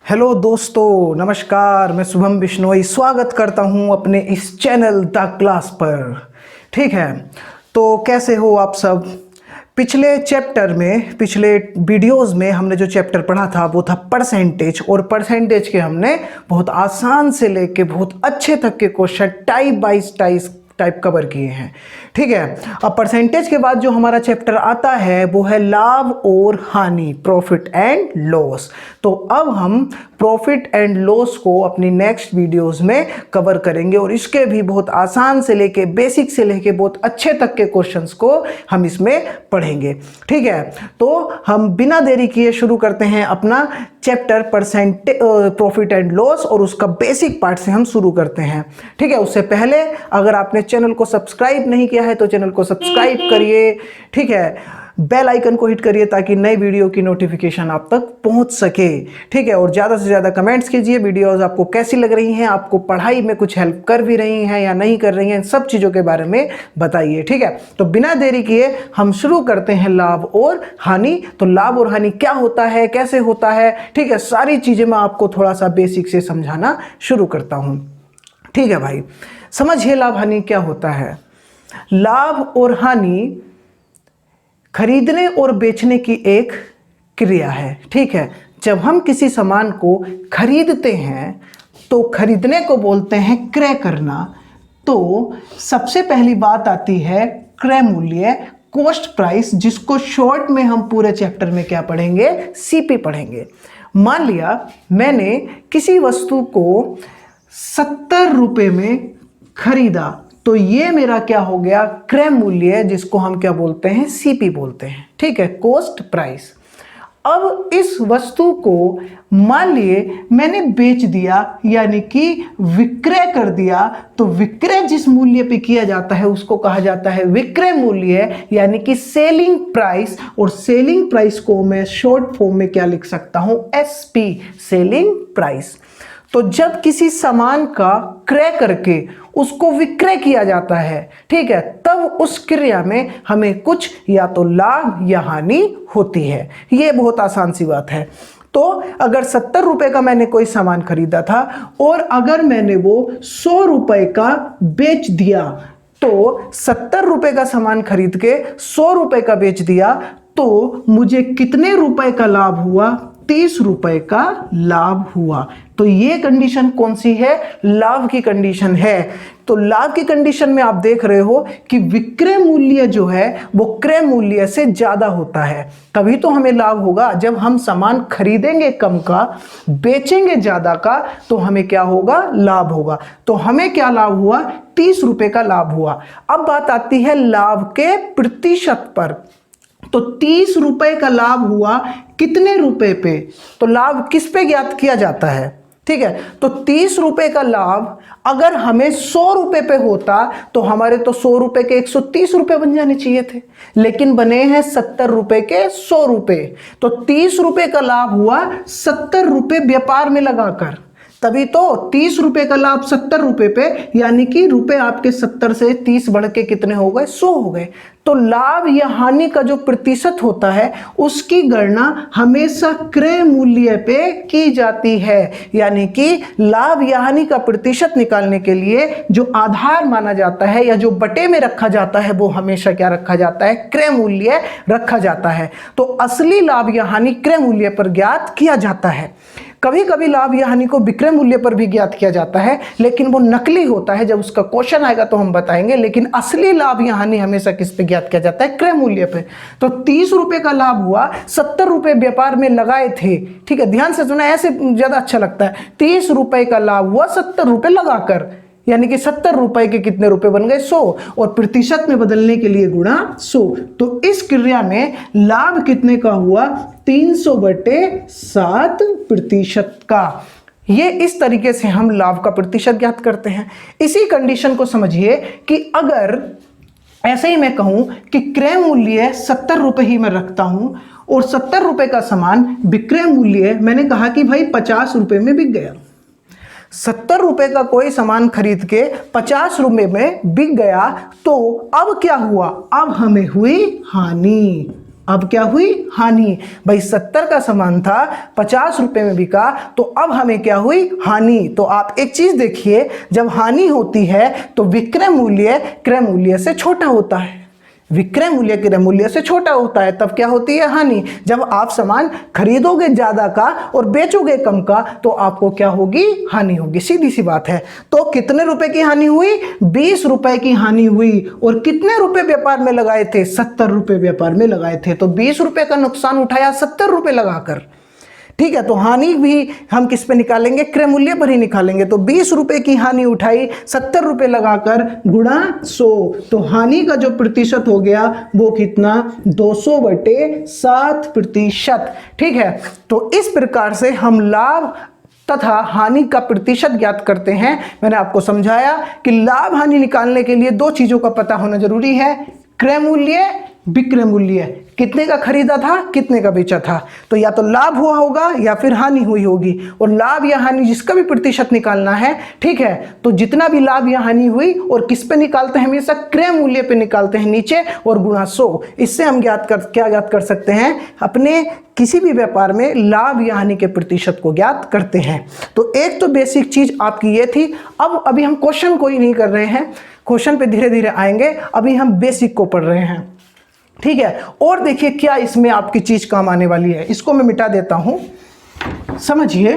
Hello दोस्तों, नमस्कार। मैं शुभम बिश्नोई स्वागत करता हूं अपने इस चैनल द क्लास पर। ठीक है, तो कैसे हो आप सब। पिछले चैप्टर में, पिछले वीडियोस में हमने जो चैप्टर पढ़ा था वो था परसेंटेज, और परसेंटेज के हमने बहुत आसान से लेके बहुत अच्छे तक के question type by type cover किए हैं। ठीक है, अब परसेंटेज के बाद जो हमारा चैप्टर आता है वो है लाभ और हानि, प्रॉफिट एंड लॉस। तो अब हम प्रॉफिट एंड लॉस को अपनी नेक्स्ट वीडियोस में कवर करेंगे, और इसके भी बहुत आसान से लेके बेसिक से लेके बहुत अच्छे तक के क्वेश्चंस को हम इसमें पढ़ेंगे। ठीक है, तो हम बिना देरी किए शुरू करते हैं अपना चैप्टर प्रॉफिट एंड लॉस, और उसका बेसिक पार्ट से हम शुरू करते हैं। ठीक है, उससे पहले अगर आपने चैनल को सब्सक्राइब नहीं किया है तो चैनल को सब्सक्राइब करिए। ठीक है, बेल आइकन को हिट करिए ताकि नई वीडियो की नोटिफिकेशन आप तक पहुंच सके। ठीक है, और ज़्यादा से ज़्यादा कमेंट्स कीजिए, वीडियोस आपको कैसी लग रही हैं, आपको पढ़ाई में कुछ हेल्प कर भी रही हैं या नहीं कर रही हैं, सब चीज़ों के बारे में बताइए। ठीक है, तो बिना देरी किए हम शुरू करते हैं लाभ और हानि। तो लाभ और हानि क्या होता है, कैसे होता है, ठीक है, सारी चीज़ें मैं आपको थोड़ा सा बेसिक से समझाना शुरू करता हूँ। ठीक है भाई, समझिए लाभ हानि क्या होता है। लाभ और हानि खरीदने और बेचने की एक क्रिया है। ठीक है, जब हम किसी सामान को खरीदते हैं तो खरीदने को बोलते हैं क्रय करना। तो सबसे पहली बात आती है क्रय मूल्य, कॉस्ट प्राइस, जिसको शॉर्ट में हम पूरे चैप्टर में क्या पढ़ेंगे, सीपी पढ़ेंगे। मान लिया मैंने किसी वस्तु को 70 रुपये में खरीदा, तो ये मेरा क्या हो गया, क्रय मूल्य, जिसको हम क्या बोलते हैं, सीपी बोलते हैं। ठीक है, कॉस्ट प्राइस। अब इस वस्तु को मान लिए मैंने बेच दिया, यानी कि विक्रय कर दिया, तो विक्रय जिस मूल्य पे किया जाता है उसको कहा जाता है विक्रय मूल्य, यानी कि सेलिंग प्राइस। और सेलिंग प्राइस को मैं शॉर्ट फॉर्म में क्या लिख सकता हूं, एसपी, सेलिंग प्राइस। तो जब किसी सामान का क्रय करके उसको विक्रय किया जाता है, ठीक है, तब उस क्रिया में हमें कुछ या तो लाभ या हानि होती है। ये बहुत आसान सी बात है। तो अगर 70 रुपए का मैंने कोई सामान खरीदा था और अगर मैंने वो 100 रुपए का बेच दिया, तो 70 रुपए का सामान खरीद के 100 रुपए का बेच दिया, तो मुझे कितने रुपए का लाभ हुआ, 30 रुपए का लाभ हुआ। तो ये कंडीशन कौन सी है, लाभ की कंडीशन है। तो लाभ की कंडीशन में आप देख रहे हो कि विक्रय मूल्य जो है वो क्रय मूल्य से ज्यादा होता है। तभी तो हमें लाभ होगा। जब हम सामान खरीदेंगे कम का, बेचेंगे ज्यादा का, तो हमें क्या होगा, लाभ होगा। तो हमें क्या लाभ हुआ, 30 रुपए का लाभ हुआ। अब बात आती है लाभ के प्रतिशत पर। तो 30 रुपए का लाभ हुआ कितने रुपए पे, तो लाभ किस पे ज्ञात किया जाता है। ठीक है, तो 30 रुपए का लाभ अगर हमें 100 रुपए पे होता तो हमारे तो 100 रुपए के 130 रुपए बन जाने चाहिए थे, लेकिन बने हैं 70 रुपए के 100 रुपए। तो 30 रुपए का लाभ हुआ 70 रुपए व्यापार में लगाकर। तभी तो 30 रुपए का लाभ 70 रुपए पे, यानी कि रुपए आपके 70 से 30 बढ़ के कितने हो गए, 100 हो गए। तो लाभ या हानि का जो प्रतिशत होता है उसकी गणना हमेशा क्रय मूल्य पे की जाती है। यानी कि लाभ या हानि का प्रतिशत निकालने के लिए जो आधार माना जाता है या जो बटे में रखा जाता है वो हमेशा क्या रखा जाता है, क्रय मूल्य रखा जाता है। तो असली लाभ या हानि क्रय मूल्य पर ज्ञात किया जाता है। कभी कभी लाभ या हानि को विक्रय मूल्य पर भी ज्ञात किया जाता है, लेकिन वो नकली होता है। जब उसका क्वेश्चन आएगा तो हम बताएंगे, लेकिन असली लाभ या हानि हमेशा किस पे ज्ञात किया जाता है, क्रय मूल्य पे। तो 30 रुपए का लाभ हुआ, 70 रुपए व्यापार में लगाए थे। ठीक है, ध्यान से सुना, ऐसे ज्यादा अच्छा लगता है। 30 रुपए का लाभ हुआ 70 रुपए लगाकर, यानी कि 70 रुपए के कितने रुपए बन गए, 100, और प्रतिशत में बदलने के लिए गुणा 100। तो इस क्रिया में लाभ कितने का हुआ, 300/7% का। ये इस तरीके से हम लाभ का प्रतिशत ज्ञात करते हैं। इसी कंडीशन को समझिए कि अगर ऐसे ही मैं कहूं कि क्रय मूल्य 70 रुपए ही मैं रखता हूं और 70 रुपए का सामान विक्रय मूल्य मैंने कहा कि भाई 50 रुपए में बिक गया। 70 रुपए का कोई सामान खरीद के 50 रुपए में बिक गया, तो अब क्या हुआ, अब हमें हुई हानि। अब क्या हुई? हानि। भाई 70 का सामान था, 50 रुपए में बिका, तो अब हमें क्या हुई? हानि। तो आप एक चीज देखिए, जब हानि होती है तो विक्रय मूल्य क्रय मूल्य से छोटा होता है। विक्रय मूल्य क्रय मूल्य से छोटा होता है, तब क्या होती है? हानि। जब आप सामान खरीदोगे ज्यादा का और बेचोगे कम का, तो आपको क्या होगी? हानि होगी। सीधी सी बात है। तो कितने रुपए की हानि हुई? 20 रुपए की हानि हुई। और कितने रुपए व्यापार में लगाए थे? 70 रुपए व्यापार में लगाए थे। तो 20 रुपए का नुकसान उठाया 70 रुपए लगाकर। ठीक है, तो हानि भी हम किस पे निकालेंगे? क्रय मूल्य पर ही निकालेंगे। तो 20 रुपए की हानि उठाई 70 रुपए लगाकर गुणा 100, तो हानि का जो प्रतिशत हो गया वो कितना? 200/7%। ठीक है, तो इस प्रकार से हम लाभ तथा हानि का प्रतिशत ज्ञात करते हैं। मैंने आपको समझाया कि लाभ हानि निकालने के लिए दो चीजों का पता होना जरूरी है, क्रय मूल्य, विक्रय मूल्य। कितने का खरीदा था, कितने का बेचा था, तो या तो लाभ हुआ होगा या फिर हानि हुई होगी। और लाभ या हानि जिसका भी प्रतिशत निकालना है, ठीक है, तो जितना भी लाभ या हानि हुई और किस पे निकालते हैं? हमेशा क्रय मूल्य पे निकालते हैं नीचे, और गुणा 100। इससे हम क्या ज्ञात कर सकते हैं? अपने किसी भी व्यापार में लाभ या हानि के प्रतिशत को ज्ञात करते हैं। तो एक तो बेसिक चीज आपकी ये थी। अब अभी हम क्वेश्चन कोई नहीं कर रहे हैं, क्वेश्चन पे धीरे धीरे आएंगे, अभी हम बेसिक को पढ़ रहे हैं। ठीक है, और देखिए क्या इसमें आपकी चीज काम आने वाली है। इसको मैं मिटा देता हूं, समझिए।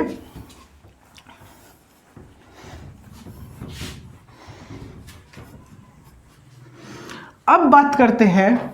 अब बात करते हैं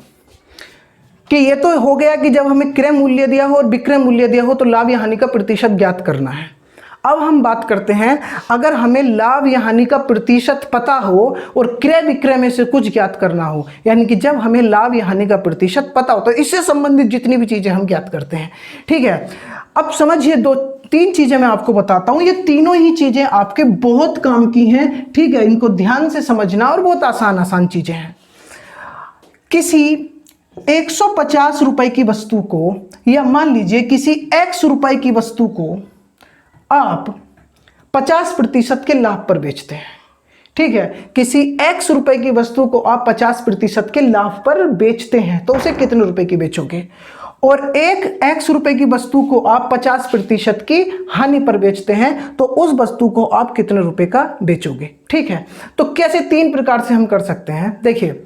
कि ये तो हो गया कि जब हमें क्रय मूल्य दिया हो और विक्रय मूल्य दिया हो तो लाभ या हानि का प्रतिशत ज्ञात करना है। अब हम बात करते हैं, अगर हमें लाभ या हानि का प्रतिशत पता हो और क्रय विक्रय में से कुछ ज्ञात करना हो, यानी कि जब हमें लाभ या हानि का प्रतिशत पता हो तो इससे संबंधित जितनी भी चीजें हम ज्ञात करते हैं। ठीक है, अब समझिए, दो तीन चीजें मैं आपको बताता हूं, ये तीनों ही चीजें आपके बहुत काम की हैं। ठीक है, इनको ध्यान से समझना, और बहुत आसान चीजें हैं। किसी 150 रुपए की वस्तु को, या मान लीजिए किसी x रुपए की वस्तु को आप 50% के लाभ पर बेचते हैं। ठीक है, किसी x रुपए की वस्तु को आप 50% के लाभ पर बेचते हैं, तो उसे कितने रुपए की बेचोगे? और एक x रुपए की वस्तु को आप 50% की हानि पर बेचते हैं, तो उस वस्तु को आप कितने रुपए का बेचोगे? ठीक है, तो कैसे? 3 प्रकार से हम कर सकते हैं। देखिए,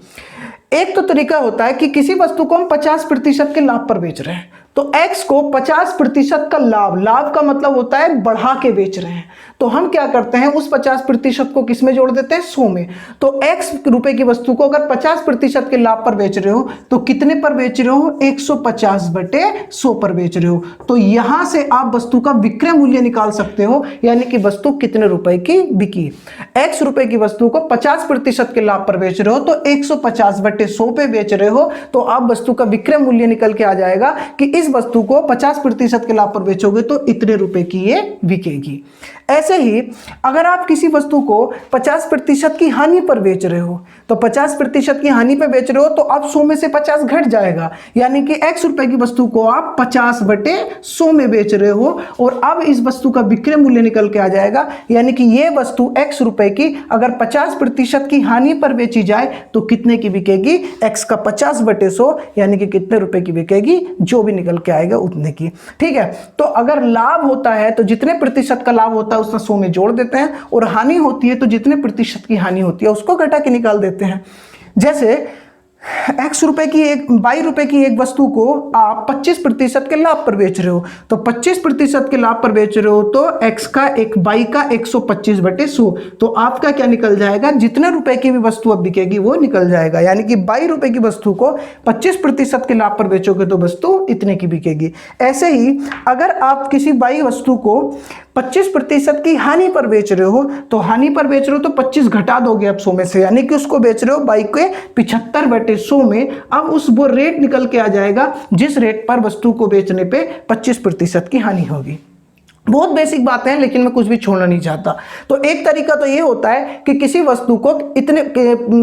एक तो तरीका होता है कि किसी वस्तु को हम 50% के लाभ पर बेच रहे हैं, तो x को 50% का लाभ का मतलब होता है बढ़ा के बेच रहे हैं, तो हम क्या करते हैं? उस 50% को किस में जोड़ देते हैं? 100 में। तो x रुपए की वस्तु को अगर 50% के लाभ पर बेच रहे हो तो कितने पर बेच रहे हो? 150/100 पर बेच रहे हो। तो यहां से आप वस्तु का विक्रय मूल्य निकाल सकते हो, यानी कि वस्तु कितने रुपए की बिकी। x रुपए की वस्तु को 50% के लाभ पर बेच रहे हो तो 150/100 पे बेच रहे हो, तो आप वस्तु का विक्रय मूल्य निकल के आ जाएगा कि इस वस्तु को 50% के लाभ पर बेचोगे तो इतने रुपए की ये बिकेगी। ऐसे ही अगर आप किसी वस्तु को 50% की हानि पर बेच रहे हो, तो 50% की हानि पर बेच रहे हो तो अब 100 में से 50 घट जाएगा, यानी कि x रुपए की वस्तु को आप 50/100 में बेच रहे हो, और अब इस वस्तु का विक्रय मूल्य निकल के आ जाएगा, यानी कि ये वस्तु x रुपए की अगर 50% की हानि पर बेची जाए तो कितने की बिकेगी? x का 50/100, यानी कि कितने रुपए की बिकेगी? जो भी निकल के आएगा उतने की। ठीक है, तो अगर लाभ होता है तो जितने प्रतिशत का लाभ होता है उसका 100 में जोड़ देते हैं, और हानि होती है तो जितने प्रतिशत की हानि होती है उसको घटा के निकाल देते हैं। जैसे x रुपए की एक 22 रुपए की एक वस्तु को आप 25% के लाभ पर बेच रहे हो, तो 25% के लाभ पर बेच रहे हो तो x का एक 22 का 125/100, तो आपका क्या निकल जाएगा? जितने रुपए की भी वस्तु अब बिकेगी वो निकल जाएगा, यानी कि 22 रुपए की वस्तु को 25% के लाभ पर बेचोगे तो वस्तु इतने की बिकेगी। ऐसे ही अगर आप किसी 22 वस्तु को 25% की हानि पर बेच रहे हो, तो हानि पर बेच रहे हो तो 25 घटा दोगे आप 100 में से, यानी कि उसको बेच रहे हो 22 के 75/100 में। अब उस वो रेट निकल के आ जाएगा जिस रेट पर वस्तु को बेचने पे 25% की हानि होगी। बहुत बेसिक बातें हैं, लेकिन मैं कुछ भी छोड़ना नहीं चाहता। तो एक तरीका तो ये होता है कि किसी वस्तु को इतने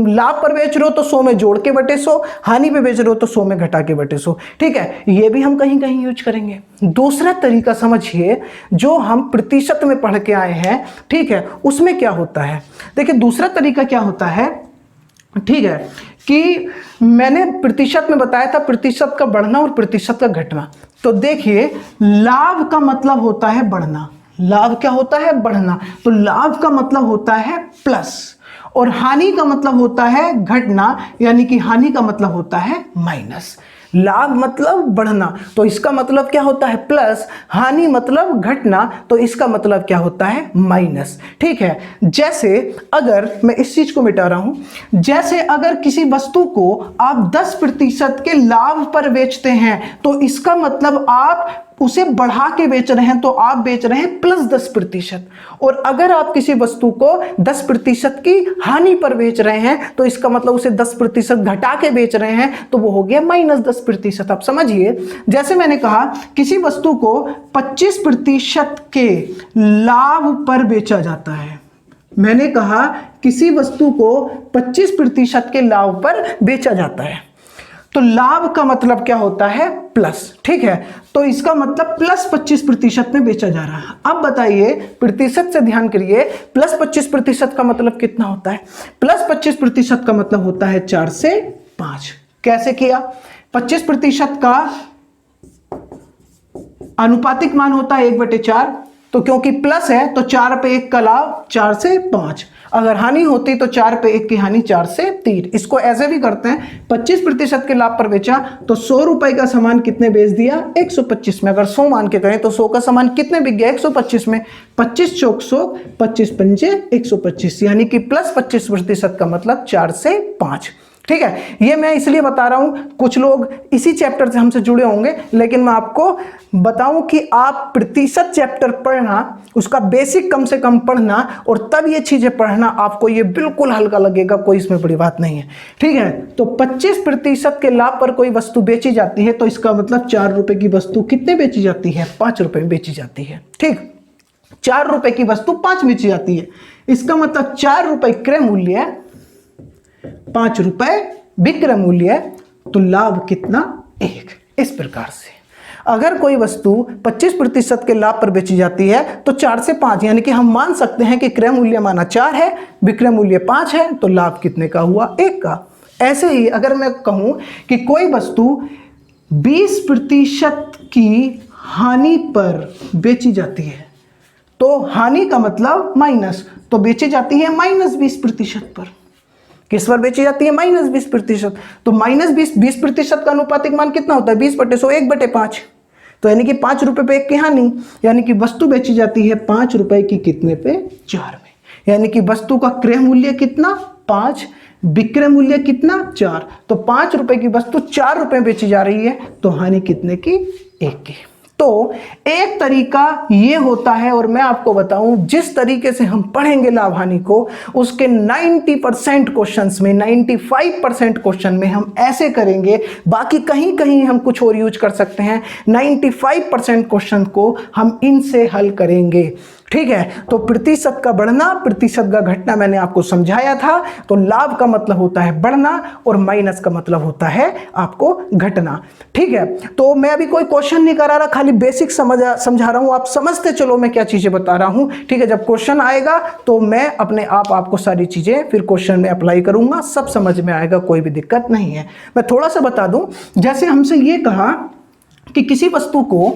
लाभ पर बेच रहे हो तो 100 में जोड़ के बटे 100, हानि पे बेच रहे हो तो 100 में घटा के बटे 100। ठीक है, ये भी हम कहीं कहीं यूज करेंगे। दूसरा तरीका समझिए, जो हम प्रतिशत में पढ़ के आए हैं, ठीक है, उसमें क्या होता है? देखिए, दूसरा तरीका क्या होता है, ठीक है, कि मैंने प्रतिशत में बताया था प्रतिशत का बढ़ना और प्रतिशत का घटना। तो देखिए लाभ का मतलब होता है बढ़ना, लाभ क्या होता है? बढ़ना। तो लाभ का मतलब होता है प्लस और हानि का मतलब होता है घटना, यानी कि हानि का मतलब होता है माइनस। लाभ मतलब बढ़ना तो इसका मतलब क्या होता है? प्लस। हानि मतलब घटना तो इसका मतलब क्या होता है? माइनस। ठीक है, जैसे अगर मैं इस चीज को मिटा रहा हूं, जैसे अगर किसी वस्तु को आप 10% के लाभ पर बेचते हैं तो इसका मतलब आप उसे बढ़ा के बेच रहे हैं, तो आप बेच रहे हैं +10%। और अगर आप किसी वस्तु को 10% की हानि पर बेच रहे हैं तो इसका मतलब उसे 10% घटा के बेच रहे हैं, तो वो हो गया -10%। आप समझिए, जैसे मैंने कहा किसी वस्तु को 25% के लाभ पर बेचा जाता है, मैंने कहा किसी वस्तु को 25% के लाभ पर बेचा जाता है, तो लाभ का मतलब क्या होता है? प्लस। ठीक है, तो इसका मतलब +25% में बेचा जा रहा है। अब बताइए, प्रतिशत से ध्यान करिए, +25% का मतलब कितना होता है? +25% का मतलब होता है 4 से 5। कैसे किया? 25% का अनुपातिक मान होता है 1/4, तो क्योंकि प्लस है तो 4 पे 1 का लाभ 4 से 5। अगर हानि होती तो 4 पे 1 की हानि 4 से 3। इसको ऐसे भी करते हैं, 25% के लाभ पर बेचा तो 100 रुपए का सामान कितने बेच दिया? 125 में। अगर 100 मान के करें तो 100 का सामान कितने बिक गया? 125 में। 25 चौक 100, 25 पंजे 125, यानी कि +25% का मतलब 4 से 5। ठीक है, ये मैं इसलिए बता रहा हूं, कुछ लोग इसी चैप्टर से हमसे जुड़े होंगे, लेकिन मैं आपको बताऊं कि आप प्रतिशत चैप्टर पढ़ना, उसका बेसिक कम से कम पढ़ना और तब ये चीजें पढ़ना, आपको ये बिल्कुल हल्का लगेगा, कोई इसमें बड़ी बात नहीं है। ठीक है, तो 25% के लाभ पर कोई वस्तु बेची जाती है तो इसका मतलब 4 रुपए की वस्तु कितने बेची जाती है? 5 रुपए में बेची जाती है। ठीक, 4 रुपए की वस्तु 5 बेची जाती है, इसका मतलब 4 रुपए क्रय मूल्य है, 5 रुपए विक्रय मूल्य है, तो लाभ कितना? 1। इस प्रकार से अगर कोई वस्तु 25% के लाभ पर बेची जाती है तो 4 से 5, यानी कि हम मान सकते हैं कि क्रय मूल्य माना 4 है, विक्रय मूल्य 5 है, तो लाभ कितने का हुआ? 1 का। ऐसे ही अगर मैं कहूं कि कोई वस्तु 20% की हानि पर बेची जाती है तो हानि का मतलब माइनस, तो बेची जाती है -20% पर। किस पर बेची जाती है? -20%। तो -20% का अनुपातिक मान कितना होता है? 20/100, 1/5। तो यानी कि 5 रुपए पे 1 की हानि, यानी कि वस्तु बेची जाती है 5 रुपए की कितने पे? 4 में। यानी कि वस्तु का क्रय मूल्य कितना? 5, विक्रय मूल्य कितना? 4। तो 5 रुपए की वस्तु 4 रुपए बेची जा रही है, तो हानि कितने की? 1 की। तो एक तरीका ये होता है, और मैं आपको बताऊं जिस तरीके से हम पढ़ेंगे लाभ हानि को, उसके 90% क्वेश्चंस में, 95% क्वेश्चन में हम ऐसे करेंगे। बाकी कहीं कहीं हम कुछ और यूज कर सकते हैं, 95% क्वेश्चन को हम इनसे हल करेंगे। ठीक है, तो प्रतिशत का बढ़ना, प्रतिशत का घटना मैंने आपको समझाया था। तो लाभ का मतलब होता है बढ़ना और माइनस का मतलब होता है आपको घटना। ठीक है, तो मैं अभी कोई क्वेश्चन नहीं करा रहा, खाली बेसिक समझा रहा हूं, आप समझते चलो मैं क्या चीजें बता रहा हूं। ठीक है, जब क्वेश्चन आएगा तो मैं अपने आप आपको सारी चीजें फिर क्वेश्चन में अप्लाई करूंगा, सब समझ में आएगा, कोई भी दिक्कत नहीं है। मैं थोड़ा सा बता दूं, जैसे हमसे ये कहा कि किसी वस्तु को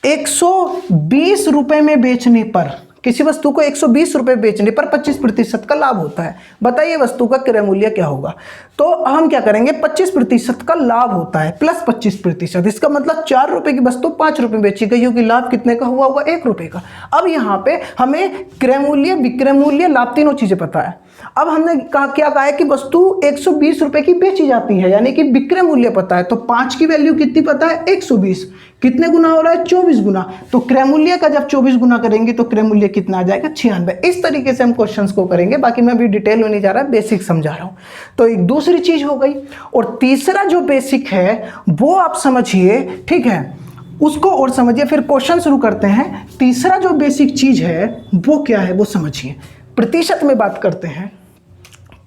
120 रुपए में बेचने पर, किसी वस्तु को 120 रुपए बेचने पर 25% का लाभ होता है। बताइए वस्तु का क्रय मूल्य क्या होगा? तो हम क्या करेंगे, 25% का लाभ होता है प्लस 25%, इसका मतलब 4 रुपए की वस्तु 5 रुपए बेची गई होगी, लाभ कितने का हुआ होगा? 1 रुपए का। अब यहाँ पे हमें क्रय मूल्य, विक्रय मूल्य, लाभ तीनों चीजें पता है। अब हमने क्या कहा है कि वस्तु 120 रुपए की बेची जाती है, यानी कि विक्रय मूल्य पता है, तो 5 की वैल्यू कितनी पता है? 120। कितने गुना हो रहा है? 24 गुना। तो क्रय मूल्य का जब 24 गुना करेंगे तो क्रय मूल्य कितना आ जाएगा? 96। इस तरीके से हम क्वेश्चंस को करेंगे, बाकी मैं अभी डिटेल में नहीं जा रहा, बेसिक समझा रहा हूं। तो एक दूसरी चीज हो गई, और तीसरा जो बेसिक है वो आप समझिए। ठीक है, उसको और समझिए, फिर क्वेश्चन शुरू करते हैं। तीसरा जो बेसिक चीज है वो क्या है वो समझिए। प्रतिशत में बात करते हैं।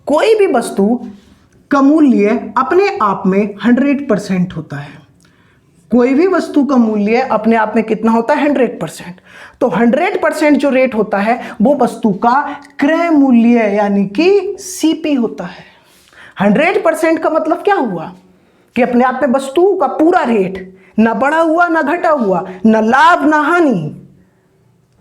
कोई भी वस्तु का मूल्य अपने आप में 100% होता है, कोई भी वस्तु का मूल्य अपने आप में कितना होता है 100%। तो 100% जो रेट होता है वो वस्तु का क्रय मूल्य यानी कि सीपी होता है। 100% का मतलब क्या हुआ कि अपने आप में वस्तु का पूरा रेट, ना बढ़ा हुआ ना घटा हुआ, ना लाभ ना हानि।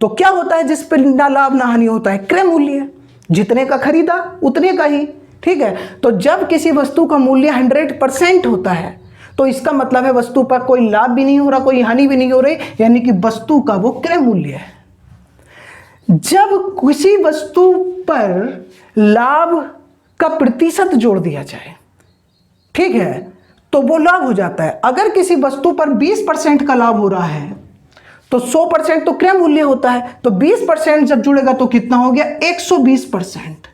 तो क्या होता है जिस पर ना लाभ ना हानि होता है? क्रय मूल्य। जितने का खरीदा उतने का ही, ठीक है। तो जब किसी वस्तु का मूल्य 100% होता है तो इसका मतलब है वस्तु पर कोई लाभ भी नहीं हो रहा, कोई हानि भी नहीं हो रही, यानी कि वस्तु का वो क्रय मूल्य है। जब किसी वस्तु पर लाभ का प्रतिशत जोड़ दिया जाए, ठीक है, तो वो लाभ हो जाता है। अगर किसी वस्तु पर 20% का लाभ हो रहा है तो 100% तो क्रय मूल्य होता है, तो 20% जब जुड़ेगा तो कितना हो गया? 120%।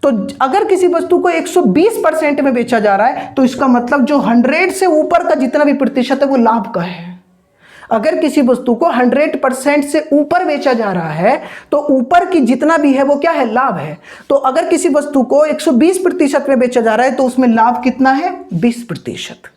तो अगर किसी वस्तु को 120% में बेचा जा रहा है तो इसका मतलब जो 100 से ऊपर का जितना भी प्रतिशत है वो लाभ का है। अगर किसी वस्तु को 100% से ऊपर बेचा जा रहा है तो ऊपर की जितना भी है वो क्या है? लाभ है। तो अगर किसी वस्तु को 120% में बेचा जा रहा है तो उसमें लाभ कितना है? 20%।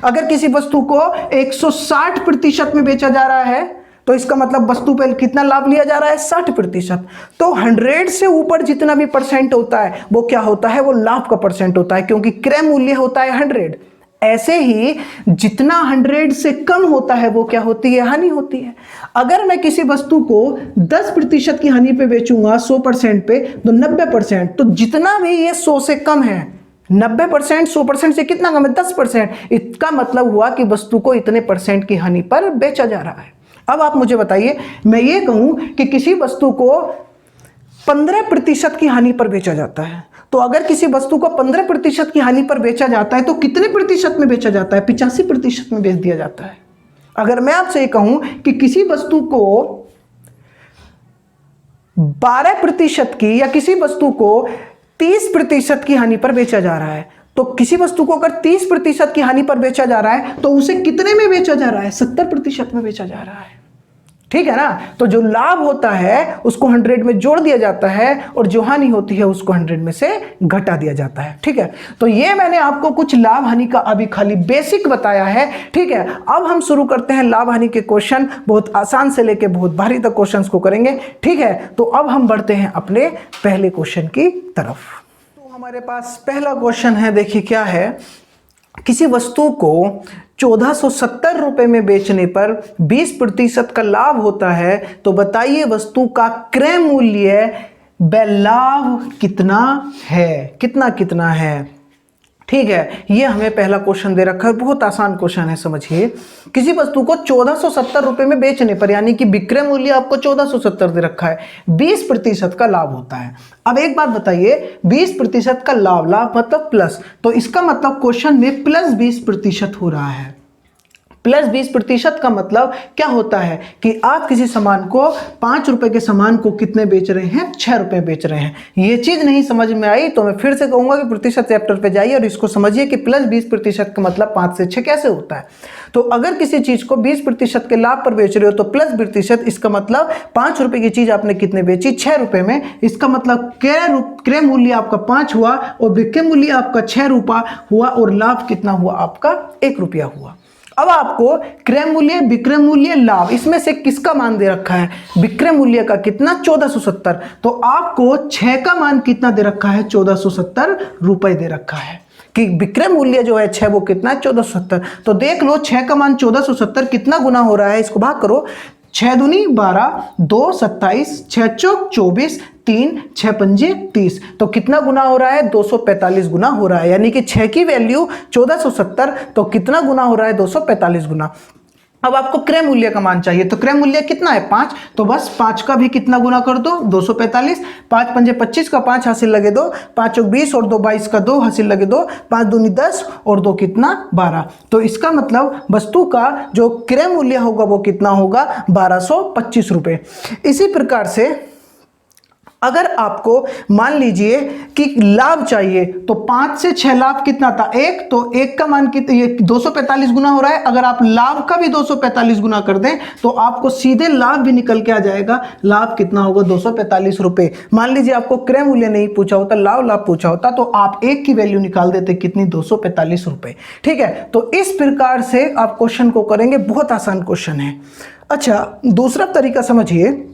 अगर किसी वस्तु को 160% में बेचा जा रहा है तो इसका मतलब वस्तु पर कितना लाभ लिया जा रहा है? 60%। तो 100 से ऊपर जितना भी परसेंट होता है वो क्या होता है? वो लाभ का परसेंट होता है, क्योंकि क्रय मूल्य होता है 100। ऐसे ही जितना 100 से कम होता है वो क्या होती है? हानि होती है। अगर मैं किसी वस्तु को 10% की हानि पे बेचूंगा 100% पे, तो 90%, तो जितना भी ये 100 से कम है, 90% 100% से कितना कम है? 10%। इसका मतलब हुआ कि वस्तु को इतने परसेंट की हानि पर बेचा जा रहा है। अब आप मुझे बताइए, मैं ये कहूं कि किसी वस्तु को 15% की हानि पर बेचा जाता है, तो अगर किसी वस्तु को 15% की हानि पर बेचा जाता है तो कितने प्रतिशत में बेचा जाता है? 85% में बेच दिया जाता है। अगर मैं आपसे ये कहूं कि किसी वस्तु को 12% की या किसी वस्तु को 30% की हानि पर बेचा जा रहा है, तो किसी वस्तु को अगर 30% की हानि पर बेचा जा रहा है तो उसे कितने में बेचा जा रहा है? 70% में बेचा जा रहा है, ठीक है ना। तो जो लाभ होता है उसको 100 में जोड़ दिया जाता है और जो हानि होती है उसको 100 में से घटा दिया जाता है, ठीक है। तो ये मैंने आपको कुछ लाभ हानि का अभी खाली बेसिक बताया है, ठीक है। अब हम शुरू करते हैं लाभ हानि के क्वेश्चन। बहुत आसान से लेके बहुत भारी तक क्वेश्चंस को करेंगे, ठीक है। तो अब हम बढ़ते हैं अपने पहले क्वेश्चन की तरफ। तो हमारे पास पहला क्वेश्चन है, देखिए क्या है। किसी वस्तु को 1470 रुपए में बेचने पर 20% का लाभ होता है, तो बताइए वस्तु का क्रय मूल्य व लाभ कितना है? कितना है, ठीक है। ये हमें पहला क्वेश्चन दे रखा है, बहुत आसान क्वेश्चन है, समझिए। किसी वस्तु को 1470 रुपए में बेचने पर, यानी कि विक्रय मूल्य आपको 1470 दे रखा है, 20% का लाभ होता है। अब एक बात बताइए, 20% का लाभ मतलब प्लस, तो इसका मतलब क्वेश्चन में प्लस 20% हो रहा है। प्लस 20% का मतलब क्या होता है कि आप किसी सामान को 5 रुपए के सामान को कितने बेच रहे हैं? 6 रुपए बेच रहे हैं। ये चीज नहीं समझ में आई तो मैं फिर से कहूंगा कि प्रतिशत चैप्टर पे जाइए और इसको समझिए कि प्लस 20% का मतलब 5 से 6 कैसे होता है। तो अगर किसी चीज को 20% के लाभ पर बेच रहे हो तो प्लस 20%, इसका मतलब 5 रुपए की चीज आपने कितने बेची? 6 रुपए में। इसका मतलब क्रय मूल्य आपका 5 हुआ और विक्रय मूल्य आपका 6 रुपया हुआ और लाभ कितना हुआ? आपका 1 रुपया हुआ। अब आपको क्रय मूल्य, विक्रय मूल्य, लाभ, इसमें से किसका मान दे रखा है? विक्रय मूल्य का कितना? 1470। तो आपको 6 का मान कितना दे रखा है? 1470 रुपए दे रखा है। कि विक्रय मूल्य जो है 6 वो कितना है? 1470। तो देख लो 6 का मान 1470 कितना गुना हो रहा है, इसको भाग करो। 6 दूनी 12, 2 27, 6 चौक 24, 3 6 पंजे 30। तो कितना गुना हो रहा है? 245 गुना हो रहा है। यानी कि 6 की वैल्यू 1470, तो कितना गुना हो रहा है? 245 गुना। अब आपको क्रय मूल्य का मान चाहिए, तो क्रय मूल्य कितना है? 5। तो बस 5 का भी कितना गुना कर दो? 245। 5 पंजे 25 का 5 हासिल लगे 2, 5 चौक 20 और 2 22 का 2 हासिल लगे 2, 5 दूनी 10 और 2 कितना? 12। तो इसका मतलब वस्तु का जो क्रय मूल्य होगा वो कितना होगा? 1225 रुपये। इसी प्रकार से अगर आपको मान लीजिए कि लाभ चाहिए तो 5 से 6 लाभ कितना था, एक, तो एक का मान कितना, ये 245 गुना हो रहा है। अगर आप लाभ का भी 245 गुना कर दें तो आपको सीधे लाभ भी निकल के आ जाएगा। लाभ कितना होगा, 245 रुपए। मान लीजिए आपको क्रय मूल्य नहीं पूछा होता, लाभ पूछा होता, तो आप एक की वैल्यू निकाल देते, कितनी, 245 रुपए। ठीक है, तो इस प्रकार से आप क्वेश्चन को करेंगे, बहुत आसान क्वेश्चन है। अच्छा, दूसरा तरीका समझिए,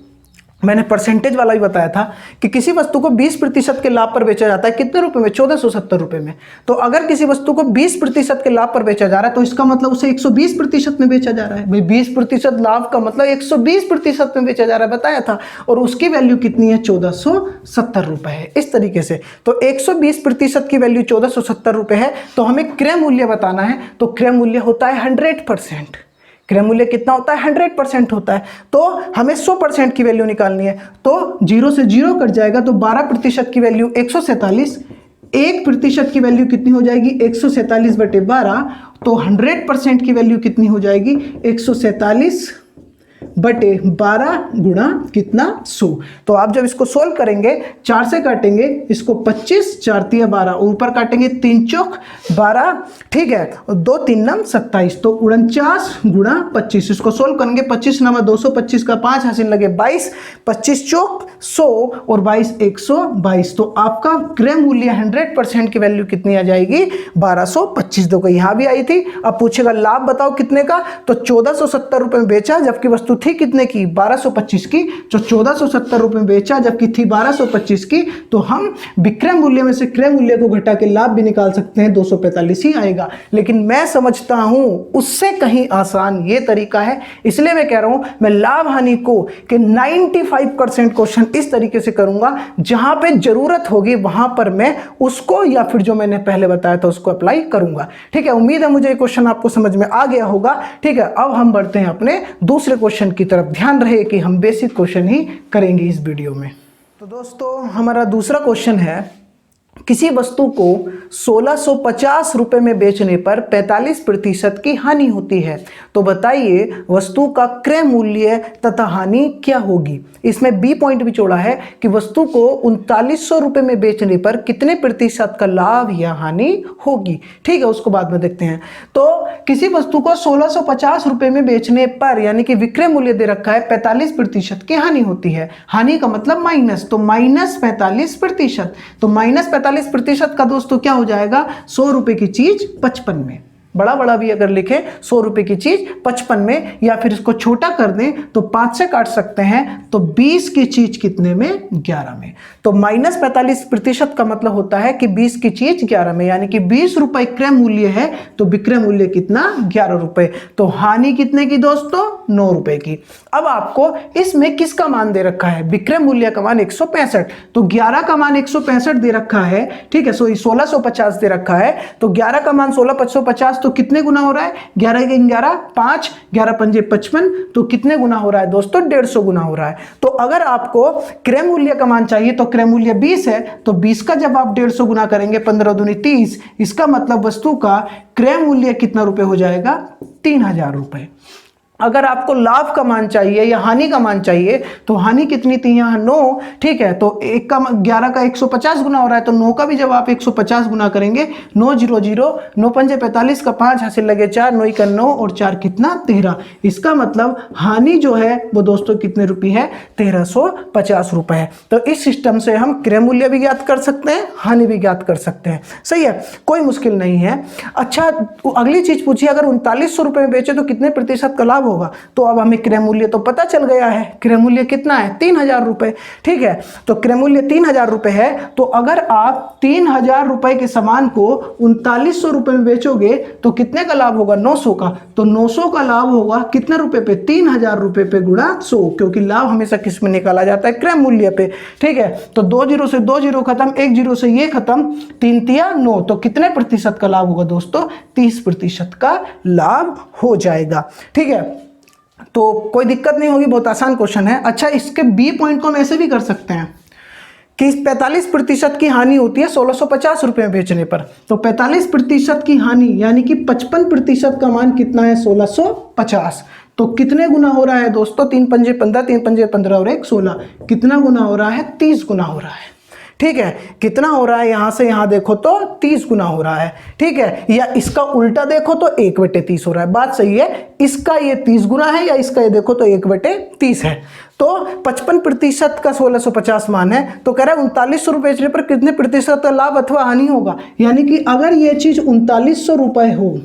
मैंने परसेंटेज वाला भी बताया था कि किसी वस्तु को 20% के लाभ पर बेचा जाता है, कितने रुपए में, 1470 रुपए में। तो अगर किसी वस्तु को 20% के लाभ पर बेचा जा रहा है तो इसका मतलब उसे 120% में बेचा जा रहा है। भाई 20% लाभ का मतलब 120% में बेचा जा रहा है, बताया था, और उसकी वैल्यू कितनी है, 1470 रुपए है। इस तरीके से तो 120% की वैल्यू 1470 रुपए है, तो हमें क्रय मूल्य बताना है। तो क्रय मूल्य होता है 100%। क्रय मूल्य कितना होता है, 100% होता है। तो हमें 100% की वैल्यू निकालनी है, तो 0 से 0 कट जाएगा, तो 12% की वैल्यू 147, 1% की वैल्यू कितनी हो जाएगी, 147/12, तो 100% की वैल्यू कितनी हो जाएगी, 147/12 गुणा कितना, 100। तो आप जब इसको सोल्व करेंगे, 4 से काटेंगे इसको 25, 4 तिया 12, ऊपर काटेंगे 3 चौक 12, ठीक है, 2 3 नम 27, तो 49 गुणा 25। इसको सोल्व करेंगे, 25 नंबर 225 का 5 हासिल लगे 22, 25 चौक 100 और 22 122। तो आपका क्रय मूल्य 100% की वैल्यू कितनी आ जाएगी, 1225। देखो यहाँ भी आई थी। अब पूछेगा लाभ बताओ कितने का, तो 1470 रुपए में बेचा, जबकि वस्तु थी कितने की, 1225 की। तो 1470 रुपए में बेचा जबकि थी 1225 की, तो हम विक्रय मूल्य में से क्रय मूल्य को घटा के लाभ भी निकाल सकते हैं, 245 ही आएगा। लेकिन मैं समझता हूं उससे कहीं आसान ये तरीका है, इसलिए मैं कह रहा हूं मैं लाभ हानि को कि 95% क्वेश्चन इस तरीके से करूंगा, जहां पे जरूरत होगी वहां पर मैं उसको या फिर जो मैंने पहले बताया था उसको अप्लाई करूंगा। ठीक है, उम्मीद है मुझे ये क्वेश्चन आपको समझ में आ गया होगा। ठीक है, अब हम बढ़ते हैं अपने दूसरे क्वेश्चन की तरफ। ध्यान रहे कि हम बेसिक क्वेश्चन ही करेंगे इस वीडियो में। तो दोस्तों हमारा दूसरा क्वेश्चन है, किसी वस्तु को 1650 रुपए में बेचने पर 45% की हानि होती है, तो बताइए वस्तु का क्रय मूल्य तथा हानि क्या होगी। इसमें बी पॉइंट भी जोड़ा है कि वस्तु को 3900 रुपए में बेचने पर कितने प्रतिशत का लाभ या हानि होगी। ठीक है, उसको बाद में देखते हैं। तो किसी वस्तु को 1650 रुपए में बेचने पर, यानी कि विक्रय मूल्य दे रखा है, 45% की हानि होती है। हानि का मतलब माइनस, तो -45%, तो -45% का दोस्तों क्या हो जाएगा, 100 रुपए की चीज 55 में। बड़ा बड़ा भी अगर लिखे 100 रुपए की चीज 55 में, या फिर इसको छोटा कर दें तो 5 से काट सकते हैं, तो 20 की चीज कितने में, 11 में। तो -45% का मतलब होता है कि 20 की चीज 11 में, यानी कि 20 रुपए क्रय मूल्य है तो विक्रय मूल्य कितना, 11 रुपए। तो हानि कितने की दोस्तों, 9 रुपए की। अब आपको इसमें किसका मान दे रखा है, विक्रय मूल्य का मान 165, तो 11 का मान 165 दे रखा है। ठीक है, 1650 दे रखा है, तो 11 का मान 1650, तो कितने गुना हो रहा है, 11 के 11 5, 11 पंजे 55, तो कितने गुना हो रहा है दोस्तों, 150 गुना हो रहा है। तो अगर आपको क्रय मूल्य का मान चाहिए तो क्रय मूल्य 20 है, तो 20 का जब आप 150 गुना करेंगे, 15 दूनी 30, इसका मतलब वस्तु का क्रय मूल्य कितना रुपए हो जाएगा, 3000 रुपए। अगर आपको लाभ का मान चाहिए या हानि का मान चाहिए, तो हानि कितनी थी यहाँ, 9। ठीक है, तो 11 का 150 गुना हो रहा है, तो 9 का भी जब आप 150 गुना करेंगे, 9 0 0, 9 पंजे 45 का 5 हासिल लगे 4, 9 का 9 और 4 कितना, 13। इसका मतलब हानि जो है वो दोस्तों कितने रुपए है, 1350 रुपए है। तो इस सिस्टम से हम क्रय मूल्य भी ज्ञात कर सकते हैं, हानि भी ज्ञात कर सकते हैं। सही है, कोई मुश्किल नहीं है। अच्छा, अगली चीज पूछिए, अगर 3900 रुपए में बेचे तो कितने प्रतिशत का लाभ होगा। तो अब हमें क्रय मूल्य तो पता चल गया है, क्रय मूल्य कितना है, 3000 रुपए। ठीक है, तो क्रय मूल्य 3000 रुपए है, तो अगर आप 3000 रुपए के सामान को 3900 रुपए में बेचोगे तो कितने का लाभ होगा, 900 का। तो 900 का लाभ होगा कितने रुपए पे, 3000 रुपए पे गुणा 100, क्योंकि लाभ हमेशा किस में निकाला जाता है, क्रय मूल्य पे। ठीक है, तो 2 0 से 2 0 खत्म, 1 0 से ये खत्म, 3 तिया 9, तो कितने प्रतिशत का लाभ होगा दोस्तों, 30% का लाभ हो जाएगा। ठीक है, तो कोई दिक्कत नहीं होगी, बहुत आसान क्वेश्चन है। अच्छा, इसके बी पॉइंट को हम ऐसे भी कर सकते हैं कि 45% की हानि होती है 1650 रुपए में बेचने पर, तो 45% की हानि यानी कि 55% का मान कितना है, 1650, तो कितने गुना हो रहा है दोस्तों? 3 पंजे 15, 3 पंजे 15 और 1 16। कितना गुना हो रहा है? 30 गुना हो रहा है। ठीक है, कितना हो रहा है? यहां से यहां देखो तो 30 गुना हो रहा है। ठीक है, या इसका उल्टा देखो तो 1/30 हो रहा है। बात सही है, इसका ये 30 गुना है या इसका ये देखो तो 1/30 है। तो 55% का 1650 मान है, तो कह रहा है 3900 रुपये बेचने पर कितने प्रतिशत लाभ अथवा हानि होगा। यानी कि अगर ये चीज 3900 रुपये हो,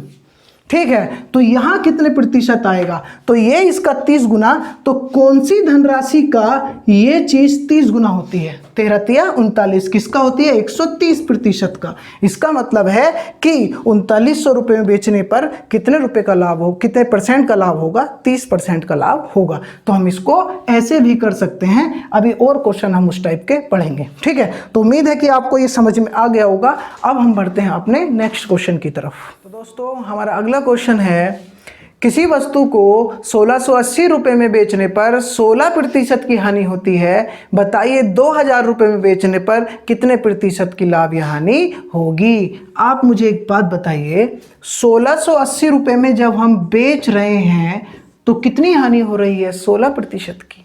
ठीक है, तो यहां कितने प्रतिशत आएगा? तो ये इसका 30 गुना, तो कौन सी धनराशि का ये चीज 30 गुना होती है? 13 तिया 39, किसका होती है? 130% का। इसका मतलब है कि 3900 रुपये में बेचने पर कितने रुपए का लाभ हो, कितने परसेंट का लाभ होगा? 30% का लाभ होगा। तो हम इसको ऐसे भी कर सकते हैं। अभी और क्वेश्चन हम उस टाइप के पढ़ेंगे। ठीक है, तो उम्मीद है कि आपको ये समझ में आ गया होगा। अब हम बढ़ते हैं अपने नेक्स्ट क्वेश्चन की तरफ। तो दोस्तों हमारा अगला क्वेश्चन है, किसी वस्तु को 1680 रुपये में बेचने पर 16% की हानि होती है, बताइए 2000 रुपये में बेचने पर कितने प्रतिशत की लाभ या हानि होगी। आप मुझे एक बात बताइए, 1680 रुपये में जब हम बेच रहे हैं तो कितनी हानि हो रही है? 16% की।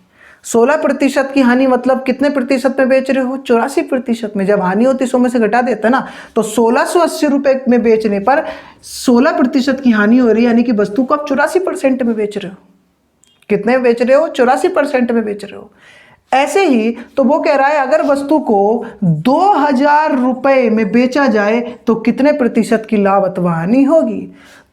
16% की हानि मतलब कितने प्रतिशत में बेच रहे हो? 84% में। जब हानि होती 100 में से घटा देता ना, तो 1680 रुपये में बेचने पर 16% की हानि हो रही है, यानी कि वस्तु को आप 84% में बेच रहे हो। कितने में बेच रहे हो? 84% में बेच रहे हो। ऐसे ही तो वो कह रहा है अगर वस्तु को 2000 रुपये में बेचा जाए तो कितने प्रतिशत की लाभ अथवा हानि होगी।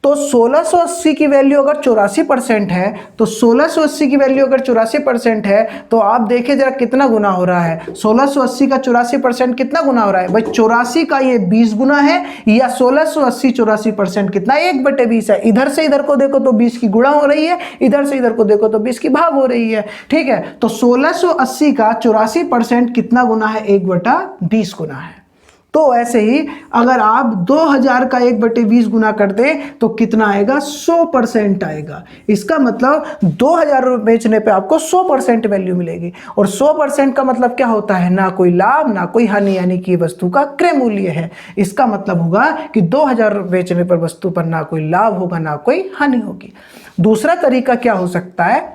तो 1680 की वैल्यू अगर 84% है, तो 1680 की वैल्यू अगर 84% है, तो आप देखिए जरा कितना गुना हो रहा है। 1680 का 84% कितना गुना हो रहा है भाई? 84 का ये 20 गुना है, या 1680 84% कितना? 1/20 है। इधर से इधर को देखो तो 20 की गुणा हो रही है, इधर से इधर को देखो तो 20 की भाग हो रही है। ठीक है, तो 1680 का 84% कितना गुना है? 1/20 गुना है। तो ऐसे ही अगर आप 2000 का 1/20 गुना कर दें तो कितना आएगा? 100% आएगा। इसका मतलब 2000 रुपये बेचने पे आपको 100% वैल्यू मिलेगी। और 100% का मतलब क्या होता है? ना कोई लाभ ना कोई हानि, यानी कि वस्तु का क्रय मूल्य है। इसका मतलब होगा कि 2000 बेचने पर वस्तु पर ना कोई लाभ होगा ना कोई हानि होगी। दूसरा तरीका क्या हो सकता है?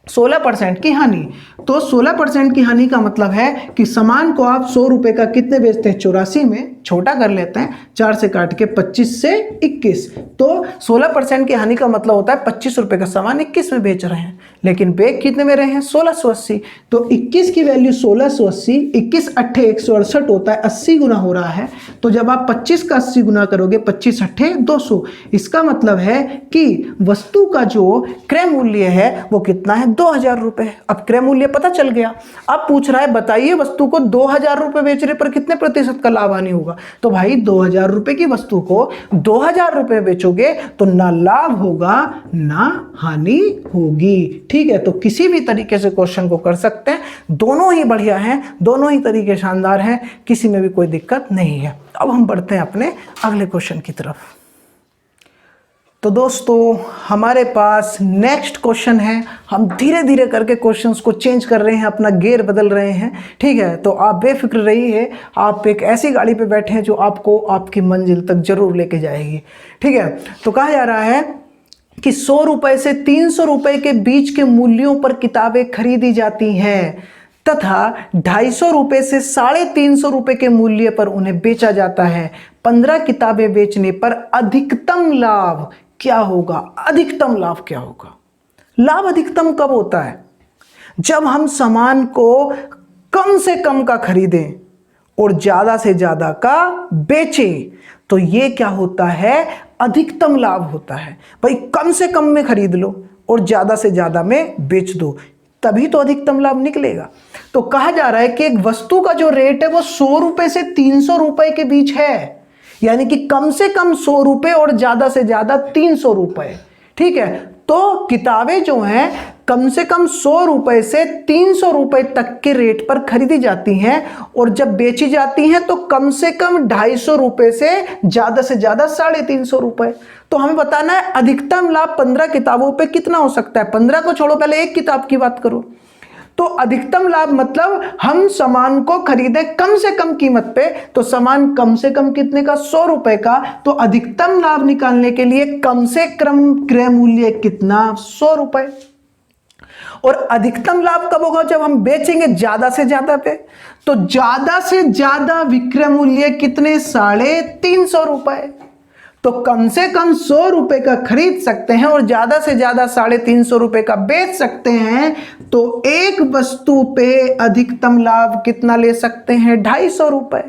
16% की हानि। तो 16% की हानि का मतलब है कि सामान को आप 100 रुपए का कितने बेचते हैं? 84 में। छोटा कर लेते हैं, 4 से काट के 25 से 21। तो 16% की हानि का मतलब होता है 25 रुपए का सामान 21 में बेच रहे हैं, लेकिन बेच कितने में रहे हैं? 1680। तो 21 की वैल्यू 1680, 21 अट्ठे 168 होता है, 80 गुना हो रहा है। तो जब आप 25 का 80 गुना करोगे, 25 अट्ठे 200। इसका मतलब है कि वस्तु का जो क्रय मूल्य है वो कितना है? 2000 रुपए। अब क्रय मूल्य पता चल गया। अब पूछ रहा है बताइए वस्तु को 2000 रुपए बेचने पर कितने प्रतिशत का लाभ हानि होगा। तो भाई 2000 रुपए की वस्तु को 2000 रुपए बेचोगे तो ना लाभ होगा ना हानि होगी। ठीक है, तो किसी भी तरीके से क्वेश्चन को कर सकते हैं। दोनों ही बढ़िया हैं, दोनों ही तरीके शानदार हैं, किसी में भी कोई दिक्कत नहीं है। अब हम बढ़ते हैं अपने अगले क्वेश्चन की तरफ। तो दोस्तों हमारे पास नेक्स्ट क्वेश्चन है। हम धीरे धीरे करके क्वेश्चंस को चेंज कर रहे हैं, अपना गियर बदल रहे हैं। ठीक है, तो आप बेफिक्र रहिए, आप एक ऐसी गाड़ी पे बैठे हैं जो आपको आपकी मंजिल तक जरूर लेके जाएगी। ठीक है, तो कहा जा रहा है कि 100 रुपए से 300 रुपए के बीच के मूल्यों पर किताबें खरीदी जाती हैं तथा 250 रुपए से 350 रुपए के मूल्य पर उन्हें बेचा जाता है। 15 किताबें बेचने पर अधिकतम लाभ क्या होगा? अधिकतम लाभ क्या होगा? लाभ अधिकतम कब होता है? जब हम सामान को कम से कम का खरीदें और ज्यादा से ज्यादा का बेचें, तो ये क्या होता है? अधिकतम लाभ होता है। भाई कम से कम में खरीद लो और ज्यादा से ज्यादा में बेच दो, तभी तो अधिकतम लाभ निकलेगा। तो कहा जा रहा है कि एक वस्तु का जो रेट है वो 100 रुपए से 300 रुपए के बीच है, यानी कि कम से कम 100 रुपए और ज्यादा से ज्यादा 300 रुपए। ठीक है, तो किताबें जो हैं कम से कम 100 रुपए से 300 रुपए तक के रेट पर खरीदी जाती हैं और जब बेची जाती हैं तो कम से कम 250 रुपए से ज्यादा 350 रुपए। तो हमें बताना है अधिकतम लाभ 15 किताबों पे कितना हो सकता है। 15 को छोड़ो, पहले एक किताब की बात करो। तो अधिकतम लाभ मतलब हम सामान को खरीदे कम से कम कीमत पे, तो सामान कम से कम कितने का, 100 रुपए का। तो अधिकतम लाभ निकालने के लिए कम से कम क्रय मूल्य कितना, 100 रुपए। और अधिकतम लाभ कब होगा, जब हम बेचेंगे ज्यादा से ज्यादा पे। तो ज्यादा से ज्यादा विक्रय मूल्य कितने, 350 रुपए। तो कम से कम 100 रुपए का खरीद सकते हैं और ज्यादा से ज्यादा 350 रुपए का बेच सकते हैं। तो एक वस्तु पे अधिकतम लाभ कितना ले सकते हैं, 250 रुपए।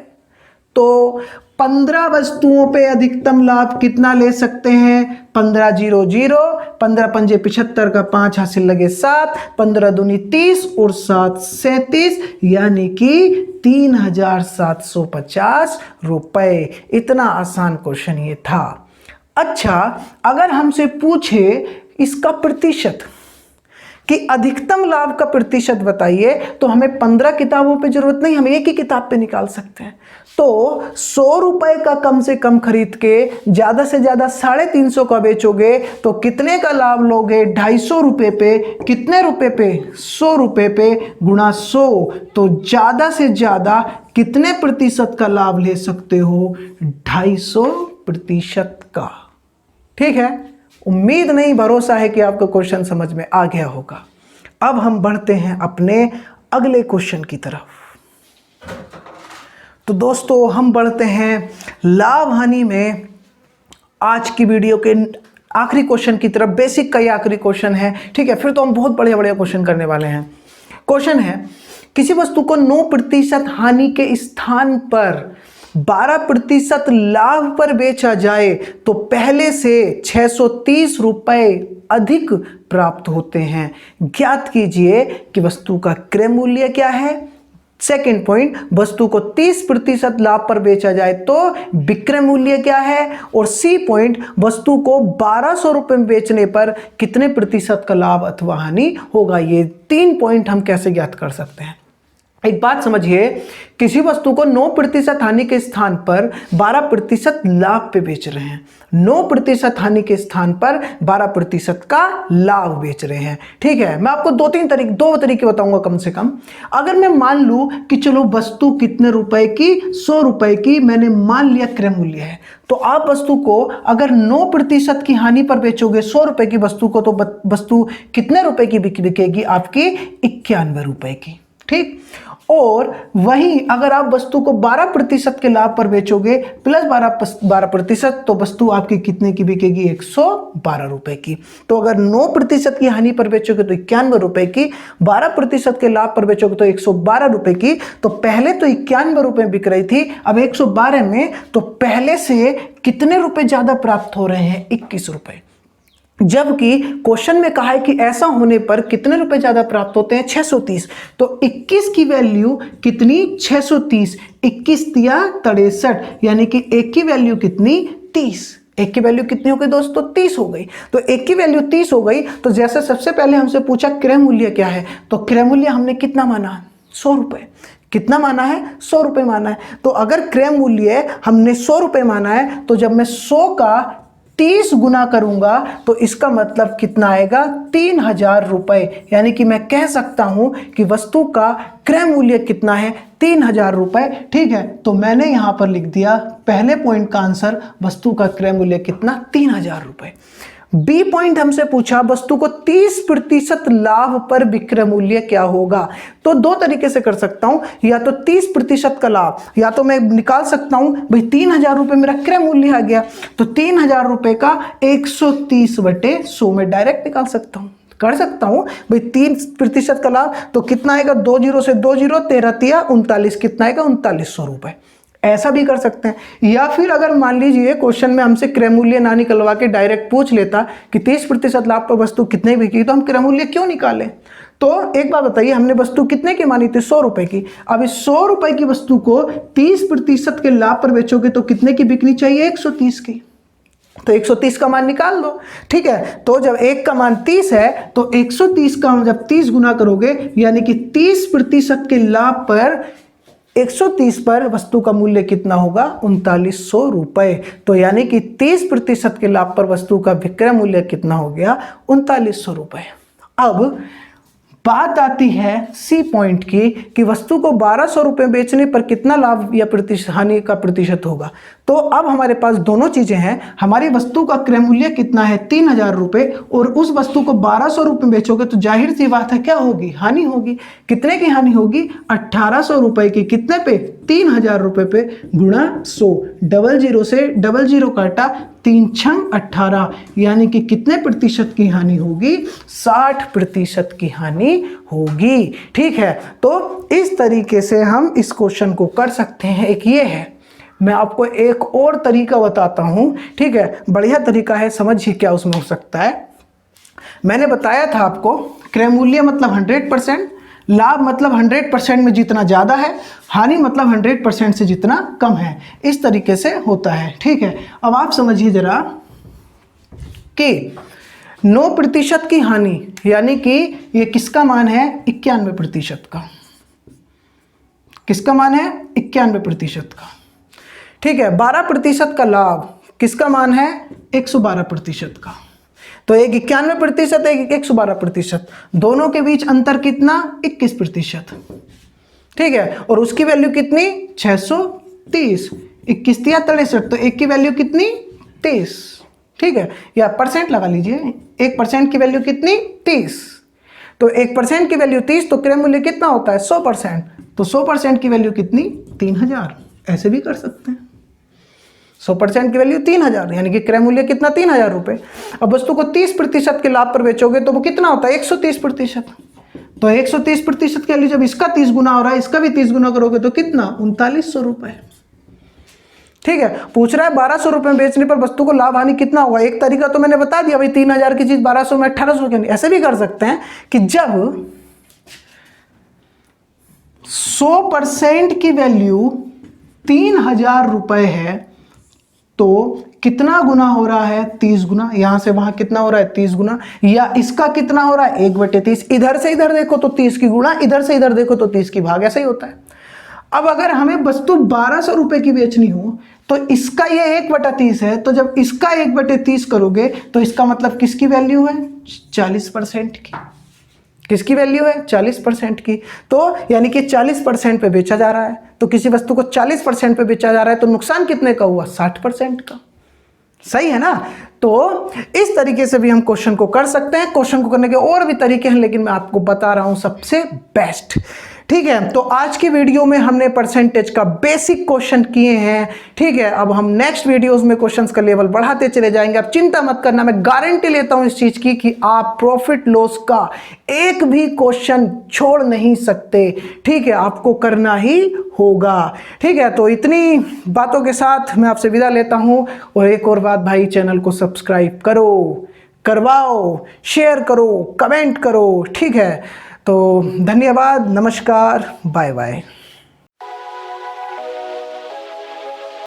तो 15 वस्तुओं पे अधिकतम लाभ कितना ले सकते हैं, 15 0 0, 15 पंजे 75 का 5 हासिल लगे 7, 15 दूनी 30 और 7 37, यानी कि 3750 रुपए। इतना आसान क्वेश्चन ये था। अच्छा, अगर हमसे पूछे इसका प्रतिशत कि अधिकतम लाभ का प्रतिशत बताइए, तो हमें 15 किताबों पे जरूरत नहीं, हम एक ही किताब पे निकाल सकते हैं। तो 100 रुपए का कम से कम खरीद के ज्यादा से ज्यादा 350 का बेचोगे तो कितने का लाभ लोगे, 250 रुपए पे। कितने रुपए पे, 100 रुपए पे गुणा 100। तो ज्यादा से ज्यादा कितने प्रतिशत का लाभ ले सकते हो, 250% का। ठीक है, उम्मीद नहीं भरोसा है कि आपको क्वेश्चन समझ में आ गया होगा। अब हम बढ़ते हैं अपने अगले क्वेश्चन की तरफ। तो दोस्तों, हम बढ़ते हैं लाभ हानि में आज की वीडियो के आखिरी क्वेश्चन की तरफ। बेसिक का ये आखिरी क्वेश्चन है, ठीक है। फिर तो हम बहुत बढ़िया बढ़िया क्वेश्चन करने वाले हैं। क्वेश्चन है, किसी वस्तु को 9% हानि के स्थान पर 12% लाभ पर बेचा जाए तो पहले से 630 रुपए अधिक प्राप्त होते हैं। ज्ञात कीजिए कि वस्तु का क्रय मूल्य क्या है। सेकेंड पॉइंट, वस्तु को 30% लाभ पर बेचा जाए तो विक्रय मूल्य क्या है। और सी पॉइंट, वस्तु को 1200 रुपए में बेचने पर कितने प्रतिशत का लाभ अथवा हानि होगा। ये 3 पॉइंट हम कैसे ज्ञात कर सकते हैं। एक बात समझिए, किसी वस्तु को 9% हानि के स्थान पर 12% लाभ पे बेच रहे हैं। 9% हानि के स्थान पर 12% का लाभ बेच रहे हैं। ठीक है, मैं आपको दो तरीके बताऊंगा कम से कम। अगर मैं मान लूं कि चलो वस्तु कितने रुपए की, 100 रुपए की मैंने मान लिया क्रय मूल्य है, तो आप वस्तु को अगर 9% की हानि पर बेचोगे 100 रुपए की वस्तु को, तो वस्तु कितने रुपए की बिकेगी आपकी, 91 रुपए की। ठीक, और वहीं अगर आप वस्तु को 12% के लाभ पर बेचोगे प्लस 12%, तो वस्तु आपकी कितने की बिकेगी, 112 रुपए की। तो अगर 9% की हानि पर बेचोगे तो 91 रुपए की, 12% के लाभ पर बेचोगे तो 112 रुपए की। तो पहले तो 91 रुपए बिक रही थी, अब 112 में, तो पहले से कितने रुपए ज्यादा प्राप्त हो रहे हैं, 21 रुपए। जबकि क्वेश्चन में कहा है कि ऐसा होने पर कितने रुपए ज्यादा प्राप्त होते हैं, 630। तो 21 की वैल्यू कितनी, 630। 21 दिया 63, यानी कि एक की वैल्यू कितनी, 30। एक की वैल्यू कितनी हो गई दोस्तों, 30 हो गई। तो एक की वैल्यू 30 हो गई। तो जैसे सबसे पहले हमसे पूछा क्रय मूल्य क्या है, तो क्रय मूल्य हमने कितना माना, 100 रुपए। कितना माना है, 100 रुपए माना है। तो अगर क्रय मूल्य हमने 100 रुपए माना है, तो जब मैं 100 का 30 गुना करूंगा तो इसका मतलब कितना आएगा, 3000 रुपए। यानी कि मैं कह सकता हूं कि वस्तु का क्रय मूल्य कितना है, 3000 रुपए। ठीक है, तो मैंने यहां पर लिख दिया पहले पॉइंट का आंसर, वस्तु का क्रय मूल्य कितना, 3000 रुपए। बी पॉइंट हमसे पूछा वस्तु को 30% लाभ पर विक्रय मूल्य क्या होगा। तो दो तरीके से कर सकता हूं, या तो 30% का लाभ, या तो मैं निकाल सकता हूं भाई 3000 रुपए मेरा क्रय मूल्य आ गया, तो 3000 रुपए का 130/100 में डायरेक्ट निकाल सकता हूं, कर सकता हूं भाई 30% का लाभ। तो कितना आएगा, 2 0 से 2 0, 13 तिया 39, कितना आएगा, 3900 रुपए। ऐसा भी कर सकते हैं। या फिर अगर मान लीजिए क्वेश्चन में हमसे क्रय मूल्य ना निकलवा के डायरेक्ट पूछ लेता कि 30% लाभ पर वस्तु कितने बिकी, तो हम क्रय मूल्य क्यों निकालें। तो एक बात बताइए, हमने वस्तु कितने की मानी थी, 100 रुपए की। अब इस 100 रुपए की वस्तु को 30% के लाभ पर बेचोगे तो कितने की बिकनी चाहिए, 130 की। तो 130 का मान निकाल दो। ठीक है, तो जब एक का मान 30 है तो 130 का जब 30 गुना करोगे, यानी कि 30% के लाभ पर 130 पर वस्तु का मूल्य कितना होगा, 3900 रुपए। तो यानी कि 30% के लाभ पर वस्तु का विक्रय मूल्य कितना हो गया, 3900 रुपए। अब बात आती है सी पॉइंट की कि वस्तु को 1200 रुपये बेचने पर कितना लाभ या हानि का प्रतिशत होगा। तो अब हमारे पास दोनों चीजें हैं। हमारी वस्तु का क्रय मूल्य कितना है 3000 रुपये, और उस वस्तु को 1200 रुपये बेचोगे तो जाहिर सी बात है क्या होगी, हानि होगी। कितने की हानि होगी, 1800 रुपये की। कितने पे, 3000 रुपये पे गुणा 100, 00 से 00 काटा, 3 छंग 18, यानी कि कितने प्रतिशत की हानि होगी, 60% की हानि होगी। ठीक है, तो इस तरीके से हम इस क्वेश्चन को कर सकते हैं। एक ये है, मैं आपको एक और तरीका बताता हूं। ठीक है, बढ़िया तरीका है, समझिए क्या उसमें हो सकता है। मैंने बताया था आपको क्रय मूल्य मतलब 100%, लाभ मतलब 100% में जितना ज़्यादा है, हानि मतलब 100% से जितना कम है। इस तरीके से होता है। ठीक है, अब आप समझिए जरा कि 9% की हानि, यानी कि ये किसका मान है, 91% का। किसका मान है, 91% का। ठीक है, 12% का लाभ, किसका मान है, 112% का। तो एक 91%, एक 112%, दोनों के बीच अंतर कितना, 21%। ठीक है, और उसकी वैल्यू कितनी, 630, 21 या 63, तो एक की वैल्यू कितनी, 30। ठीक है, या परसेंट लगा लीजिए, 1% की वैल्यू कितनी, 30, तो 1% की वैल्यू 30, तो क्रय मूल्य कितना होता है, 100%, तो 100% की वैल्यू कितनी, 3000। ऐसे भी कर सकते हैं, 100% की वैल्यू 3000, यानी कि क्रय मूल्य कितना, 3000 रुपये। अब वस्तु को 30% के लाभ पर बेचोगे तो वो कितना होता है, 130%। तो 130% के लिए जब इसका 30 गुना हो रहा है, इसका भी 30 गुना करोगे तो कितना, 3900 रुपये। ठीक है, पूछ रहा है 1200 रुपये में बेचने पर वस्तु को लाभ हानि कितना होगा। एक तरीका तो मैंने बता दिया भाई, 3000 की चीज 1200 में 1800 की। ऐसे भी कर सकते हैं कि जब 100% की वैल्यू 3000 रुपये है तो कितना गुना हो रहा है, 30 गुना। यहां से वहां कितना हो रहा है, 30 गुना, या इसका कितना हो रहा है, 1/30। इधर से इधर देखो तो 30 की गुणा, इधर से इधर देखो तो 30 की भाग, ऐसा ही होता है। अब अगर हमें वस्तु 1200 रुपए की बेचनी हो तो इसका ये 1/30 है, तो जब इसका 1/30 करोगे तो इसका मतलब किसकी वैल्यू है, 40% की। किसकी वैल्यू है, 40% की। तो यानी कि 40% पे बेचा जा रहा है, तो किसी वस्तु को 40% पे बेचा जा रहा है तो नुकसान कितने का हुआ, 60% का। सही है ना। तो इस तरीके से भी हम क्वेश्चन को कर सकते हैं। क्वेश्चन को करने के और भी तरीके हैं, लेकिन मैं आपको बता रहा हूं सबसे बेस्ट। ठीक है, तो आज की वीडियो में हमने परसेंटेज का बेसिक क्वेश्चन किए हैं। ठीक है, अब हम नेक्स्ट वीडियोस में क्वेश्चंस का लेवल बढ़ाते चले जाएंगे। आप चिंता मत करना, मैं गारंटी लेता हूं इस चीज की कि आप प्रॉफिट लॉस का एक भी क्वेश्चन छोड़ नहीं सकते। ठीक है, आपको करना ही होगा। ठीक है, तो इतनी बातों के साथ मैं आपसे विदा लेता हूं। और एक और बात भाई, चैनल को सब्सक्राइब करो, करवाओ, शेयर करो, कमेंट करो। ठीक है, तो धन्यवाद, नमस्कार, बाय बाय।